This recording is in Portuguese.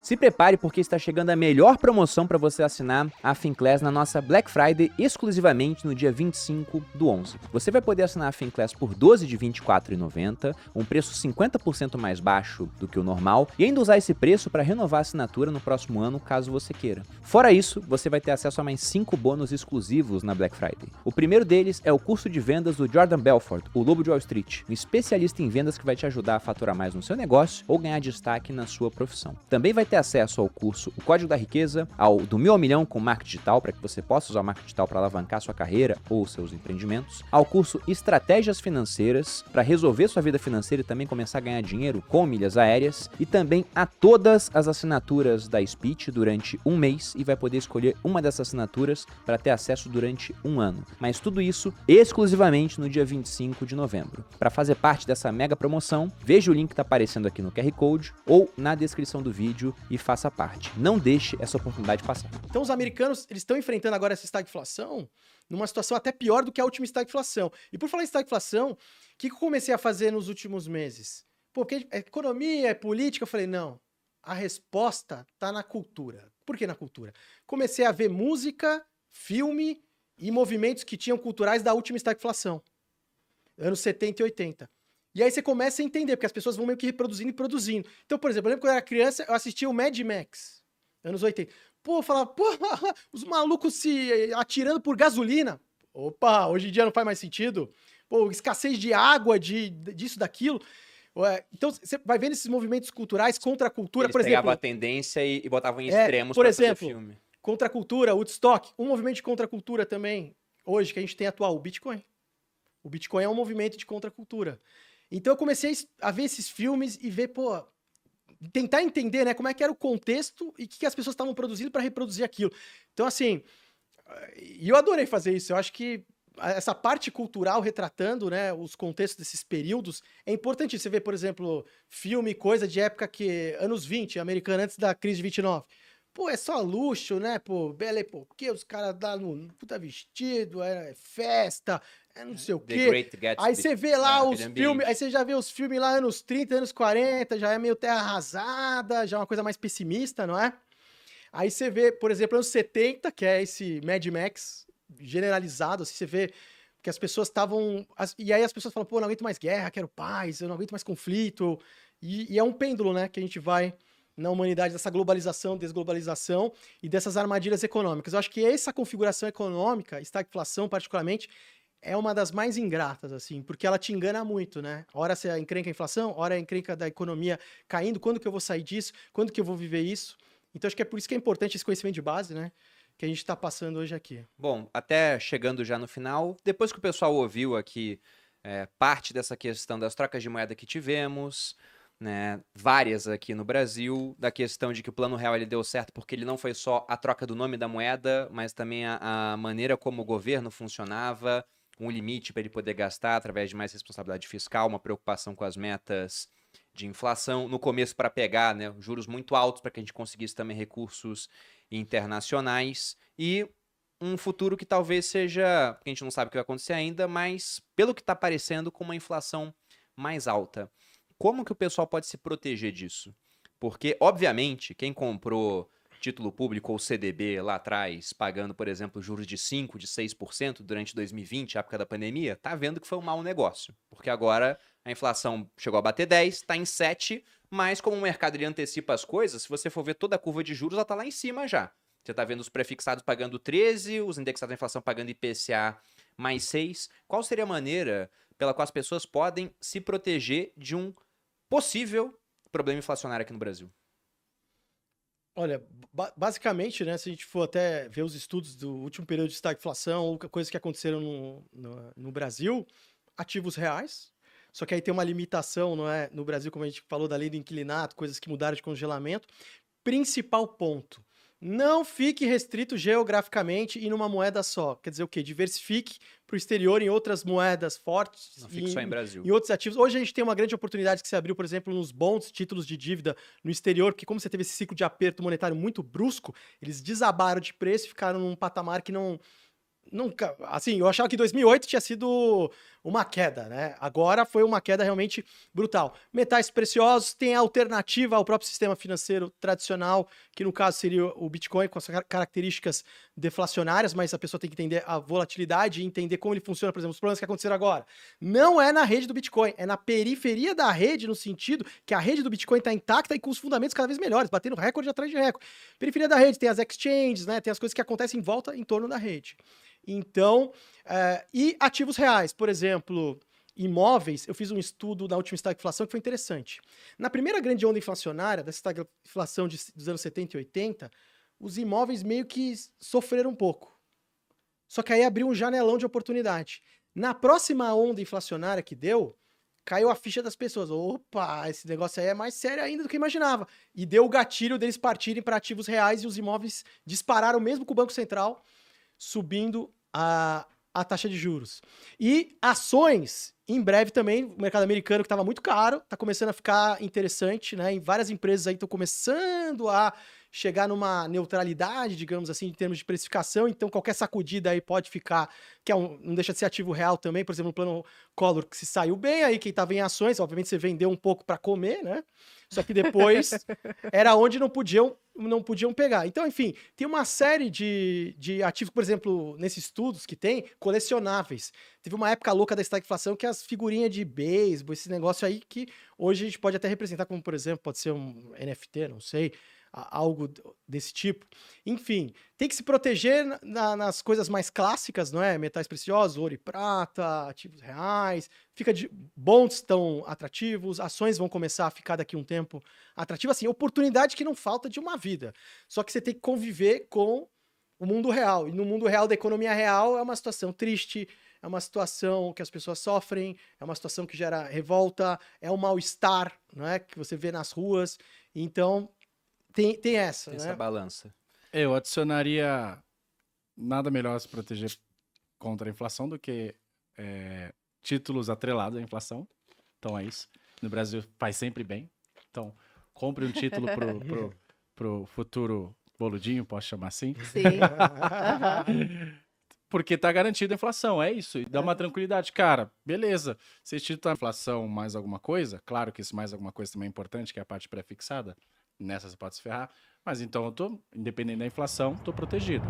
Se prepare porque está chegando a melhor promoção para você assinar a Finclass na nossa Black Friday exclusivamente no dia 25 do 11. Você vai poder assinar a Finclass por 12 de R$ 24,90, um preço 50% mais baixo do que o normal, e ainda usar esse preço para renovar a assinatura no próximo ano, caso você queira. Fora isso, você vai ter acesso a mais 5 bônus exclusivos na Black Friday. O primeiro deles é o curso de vendas do Jordan Belfort, o Lobo de Wall Street, um especialista em vendas que vai te ajudar a faturar mais no seu negócio ou ganhar destaque na sua profissão. Também vai ter acesso ao curso O Código da Riqueza, ao do 1000 ao milhão com marketing digital, para que você possa usar o marketing digital para alavancar sua carreira ou seus empreendimentos, ao curso Estratégias Financeiras, para resolver sua vida financeira e também começar a ganhar dinheiro com milhas aéreas, e também a todas as assinaturas da Speech durante um mês, e vai poder escolher uma dessas assinaturas para ter acesso durante um ano. Mas tudo isso exclusivamente no dia 25 de novembro. Para fazer parte dessa mega promoção, veja o link que está aparecendo aqui no QR Code ou na descrição do vídeo e faça parte. Não deixe essa oportunidade passar. Então os americanos, eles estão enfrentando agora essa estagflação numa situação até pior do que a última estagflação. E por falar em estagflação, o que eu comecei a fazer nos últimos meses? Porque é economia, é política, eu falei, não, a resposta tá na cultura. Por que na cultura? Comecei a ver música, filme e movimentos que tinham culturais da última estagflação, anos 70 e 80. E aí você começa a entender, porque as pessoas vão meio que reproduzindo e produzindo. Então, por exemplo, eu lembro quando eu era criança, eu assistia o Mad Max, anos 80. Pô, eu falava, pô, os malucos se atirando por gasolina. Opa, hoje em dia não faz mais sentido. Pô, escassez de água, disso, daquilo. Então, você vai vendo esses movimentos culturais contra a cultura, Eles por exemplo... pegavam a tendência e botavam em extremos por para fazer exemplo, filme. contra a cultura, Woodstock. Um movimento de contra-cultura também, hoje, que a gente tem atual, o Bitcoin. O Bitcoin é um movimento de contra-cultura. Então eu comecei a ver esses filmes e ver, pô, tentar entender, né, como é que era o contexto e o que as pessoas estavam produzindo para reproduzir aquilo. Então, assim, e eu adorei fazer isso. Eu acho que essa parte cultural retratando, né, os contextos desses períodos é importante. Você vê, por exemplo, filme, coisa de época que anos 20, americana, antes da crise de 29. Pô, é só luxo, né? Pô, bela época, os caras dão no puta vestido, é festa, é não sei o The quê. Great Gatsby. Aí você vê lá os aquele filmes, ambiente. aí você já vê os filmes lá anos 30, anos 40, já é meio terra arrasada, já é uma coisa mais pessimista, não é? Aí você vê, por exemplo, anos 70, que é esse Mad Max generalizado, assim, você vê que as pessoas estavam... E aí as pessoas falam, pô, não aguento mais guerra, quero paz, eu não aguento mais conflito. E é um pêndulo, né, que a gente vai na humanidade, dessa globalização, desglobalização e dessas armadilhas econômicas. Eu acho que essa configuração econômica, estagflação particularmente, é uma das mais ingratas, assim, porque ela te engana muito, né? Ora você encrenca a inflação, ora é encrenca da economia caindo, quando que eu vou sair disso, quando que eu vou viver isso? Então acho que é por isso que é importante esse conhecimento de base, né? Que a gente está passando hoje aqui. Bom, até chegando já no final, depois que o pessoal ouviu aqui parte dessa questão das trocas de moeda que tivemos, né, várias aqui no Brasil, da questão de que o Plano Real ele deu certo porque ele não foi só a troca do nome da moeda, mas também a maneira como o governo funcionava, um limite para ele poder gastar através de mais responsabilidade fiscal, uma preocupação com as metas de inflação, no começo para pegar, né, juros muito altos para que a gente conseguisse também recursos internacionais e um futuro que talvez seja, porque a gente não sabe o que vai acontecer ainda, mas pelo que está parecendo com uma inflação mais alta. Como que o pessoal pode se proteger disso? Porque, obviamente, quem comprou título público ou CDB lá atrás, pagando, por exemplo, juros de 5%, de 6% durante 2020, época da pandemia, tá vendo que foi um mau negócio. Porque agora a inflação chegou a bater 10%, está em 7%, mas como o mercado ele antecipa as coisas, se você for ver toda a curva de juros, ela tá lá em cima já. Você tá vendo os prefixados pagando 13%, os indexados da inflação pagando IPCA mais 6%. Qual seria a maneira pela qual as pessoas podem se proteger de um possível problema inflacionário aqui no Brasil? Olha, basicamente, né, se a gente for até ver os estudos do último período de estagflação ou coisas que aconteceram no Brasil, ativos reais, só que aí tem uma limitação, não é? No Brasil, como a gente falou da lei do inquilinato, coisas que mudaram de congelamento. Principal ponto, não fique restrito geograficamente e numa moeda só. Quer dizer o quê? Diversifique para o exterior em outras moedas fortes. Não fique só em Brasil. Em outros ativos. Hoje a gente tem uma grande oportunidade que se abriu, por exemplo, nos bonds, títulos de dívida no exterior, porque como você teve esse ciclo de aperto monetário muito brusco, eles desabaram de preço e ficaram num patamar que não... Nunca, assim, eu achava que 2008 tinha sido uma queda, né? Agora foi uma queda realmente brutal. Metais preciosos tem a alternativa ao próprio sistema financeiro tradicional, que no caso seria o Bitcoin, com as características deflacionárias, mas a pessoa tem que entender a volatilidade e entender como ele funciona, por exemplo, os problemas que aconteceram agora. Não é na rede do Bitcoin, é na periferia da rede, no sentido que a rede do Bitcoin está intacta e com os fundamentos cada vez melhores, batendo recorde atrás de recorde. Periferia da rede tem as exchanges, né? Tem as coisas que acontecem em volta, em torno da rede. Então, e ativos reais, por exemplo, imóveis, eu fiz um estudo na última estagflação que foi interessante. Na primeira grande onda inflacionária, dessa estagflação dos anos 70 e 80, os imóveis meio que sofreram um pouco. Só que aí abriu um janelão de oportunidade. Na próxima onda inflacionária que deu, caiu a ficha das pessoas. Opa, esse negócio aí é mais sério ainda do que eu imaginava. E deu o gatilho deles partirem para ativos reais e os imóveis dispararam mesmo com o Banco Central subindo a taxa de juros. E ações, em breve também, o mercado americano que estava muito caro, está começando a ficar interessante, né? E várias empresas aí estão começando a chegar numa neutralidade, digamos assim, em termos de precificação, então qualquer sacudida aí pode ficar, que não deixa de ser ativo real também, por exemplo, o plano Collor, que se saiu bem, aí quem estava em ações, obviamente você vendeu um pouco para comer, né? Só que depois era onde não podiam pegar. Então, enfim, tem uma série de ativos, por exemplo, nesses estudos que tem, colecionáveis. Teve uma época louca da estagflação que as figurinhas de beisebol, esse negócio aí que hoje a gente pode até representar como, por exemplo, pode ser um NFT, não sei, algo desse tipo. Enfim, tem que se proteger nas coisas mais clássicas, não é? Metais preciosos, ouro e prata, ativos reais, bonds estão atrativos, ações vão começar a ficar daqui a um tempo atrativas, assim, oportunidade que não falta de uma vida. Só que você tem que conviver com o mundo real. E no mundo real da economia real é uma situação triste, é uma situação que as pessoas sofrem, é uma situação que gera revolta, é um mal-estar, não é? Que você vê nas ruas. Então, tem essa, Essa né? balança. Eu adicionaria nada melhor se proteger contra a inflação do que títulos atrelados à inflação. Então é isso. No Brasil faz sempre bem. Então, compre um título pro futuro boludinho, posso chamar assim? Sim. Porque tá garantida a inflação, é isso. E dá uma tranquilidade. Cara, beleza. Se esse título tá inflação mais alguma coisa, claro que esse mais alguma coisa também é importante, que é a parte pré-fixada. Nessa você pode se ferrar. Mas então eu tô, independente da inflação, tô protegido.